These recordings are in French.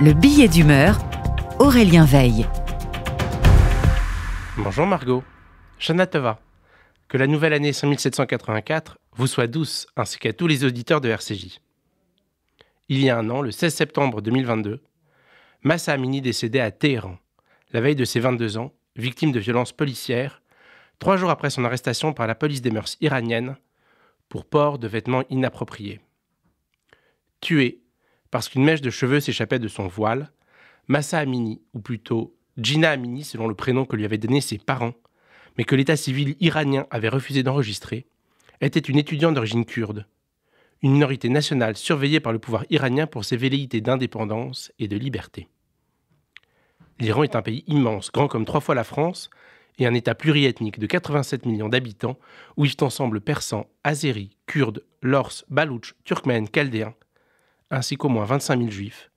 Le billet d'humeur, Aurélien Veil. Bonjour Margot, Shana Tova. Que la nouvelle année 5784 vous soit douce, ainsi qu'à tous les auditeurs de RCJ. Il y a un an, le 16 septembre 2022, Mahsa Amini décédait à Téhéran, la veille de ses 22 ans, victime de violences policières, 3 jours après son arrestation par la police des mœurs iranienne pour port de vêtements inappropriés. Tué parce qu'une mèche de cheveux s'échappait de son voile, Mahsa Amini, ou plutôt Jina Amini selon le prénom que lui avaient donné ses parents, mais que l'état civil iranien avait refusé d'enregistrer, était une étudiante d'origine kurde, une minorité nationale surveillée par le pouvoir iranien pour ses velléités d'indépendance et de liberté. L'Iran est un pays immense, grand comme 3 fois la France, et un état pluriethnique de 87 millions d'habitants où vivent ensemble persans, azéris, kurdes, lors, baloutches, turkmènes, chaldéens, ainsi qu'au moins 25 000 juifs,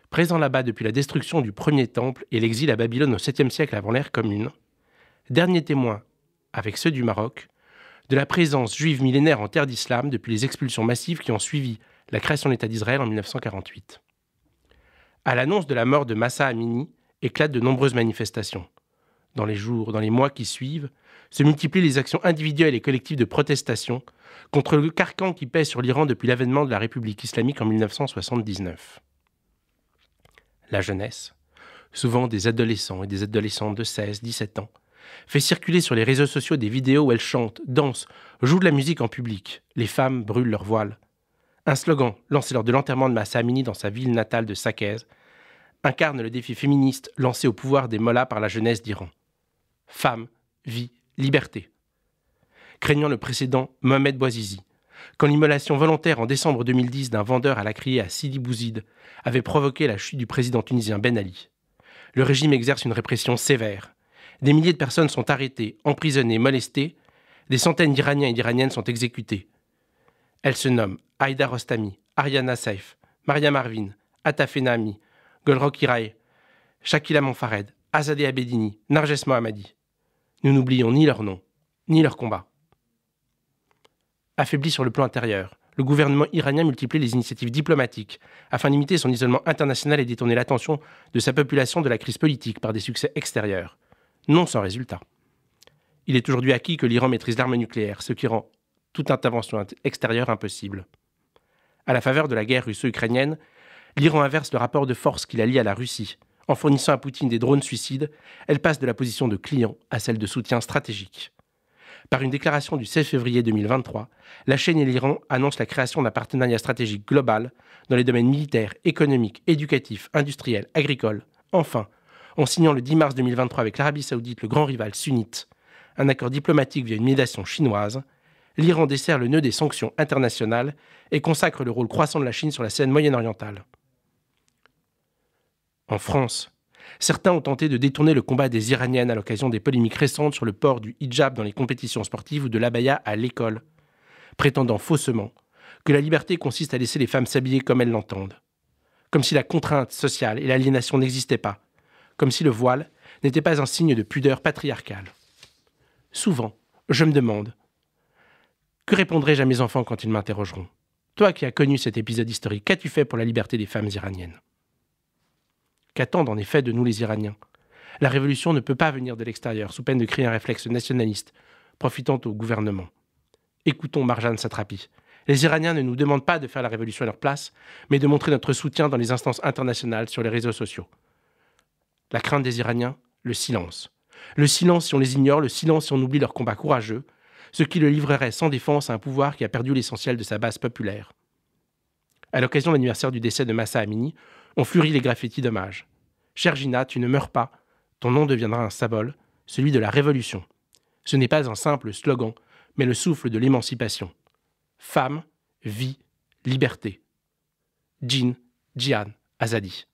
présents là-bas depuis la destruction du premier temple et l'exil à Babylone au 7e siècle avant l'ère commune, dernier témoin, avec ceux du Maroc, de la présence juive millénaire en terre d'islam depuis les expulsions massives qui ont suivi la création de l'État d'Israël en 1948. À l'annonce de la mort de Mahsa Amini, éclatent de nombreuses manifestations. Dans les mois qui suivent, se multiplient les actions individuelles et collectives de protestation contre le carcan qui pèse sur l'Iran depuis l'avènement de la République islamique en 1979. La jeunesse, souvent des adolescents et des adolescentes de 16-17 ans, fait circuler sur les réseaux sociaux des vidéos où elles chantent, dansent, jouent de la musique en public. Les femmes brûlent leur voile. Un slogan, lancé lors de l'enterrement de Mahsa Amini dans sa ville natale de Saqqez, incarne le défi féministe lancé au pouvoir des mollahs par la jeunesse d'Iran. Femme, vie, liberté. Craignant le précédent Mohamed Bouazizi, quand l'immolation volontaire en décembre 2010 d'un vendeur à la criée à Sidi Bouzid avait provoqué la chute du président tunisien Ben Ali. Le régime exerce une répression sévère. Des milliers de personnes sont arrêtées, emprisonnées, molestées. Des centaines d'Iraniens et d'Iraniennes sont exécutés. Elles se nomment Aïda Rostami, Ariana Saif, Maria Marvin, Ataf Nahmi, Golrokh Irae, Shakila Monfared, Azadeh Abedini, Narges Mohammadi. Nous n'oublions ni leur nom, ni leur combat. Affaibli sur le plan intérieur, le gouvernement iranien multiplie les initiatives diplomatiques afin d'imiter son isolement international et détourner l'attention de sa population de la crise politique par des succès extérieurs. Non sans résultat. Il est aujourd'hui acquis que l'Iran maîtrise l'arme nucléaire, ce qui rend toute intervention extérieure impossible. À la faveur de la guerre russo-ukrainienne, l'Iran inverse le rapport de force qui la lie à la Russie. En fournissant à Poutine des drones suicides, elle passe de la position de client à celle de soutien stratégique. Par une déclaration du 16 février 2023, la Chine et l'Iran annoncent la création d'un partenariat stratégique global dans les domaines militaires, économiques, éducatifs, industriels, agricoles. Enfin, en signant le 10 mars 2023 avec l'Arabie Saoudite, le grand rival sunnite, un accord diplomatique via une médiation chinoise, l'Iran dessert le nœud des sanctions internationales et consacre le rôle croissant de la Chine sur la scène moyen-orientale. En France, certains ont tenté de détourner le combat des Iraniennes à l'occasion des polémiques récentes sur le port du hijab dans les compétitions sportives ou de l'abaya à l'école, prétendant faussement que la liberté consiste à laisser les femmes s'habiller comme elles l'entendent. Comme si la contrainte sociale et l'aliénation n'existaient pas, comme si le voile n'était pas un signe de pudeur patriarcale. Souvent, je me demande, que répondrai-je à mes enfants quand ils m'interrogeront ? Toi qui as connu cet épisode historique, qu'as-tu fait pour la liberté des femmes iraniennes ? Qu'attendent en effet de nous les Iraniens ? La révolution ne peut pas venir de l'extérieur, sous peine de créer un réflexe nationaliste, profitant au gouvernement. Écoutons Marjane Satrapi. Les Iraniens ne nous demandent pas de faire la révolution à leur place, mais de montrer notre soutien dans les instances internationales sur les réseaux sociaux. La crainte des Iraniens, le silence. Le silence si on les ignore, le silence si on oublie leur combat courageux, ce qui le livrerait sans défense à un pouvoir qui a perdu l'essentiel de sa base populaire. À l'occasion de l'anniversaire du décès de Mahsa Amini, on fleurit les graffitis d'hommage. Chère Gina, tu ne meurs pas. Ton nom deviendra un symbole, celui de la révolution. Ce n'est pas un simple slogan, mais le souffle de l'émancipation. Femme, vie, liberté. Jin, Jihan, Azadi.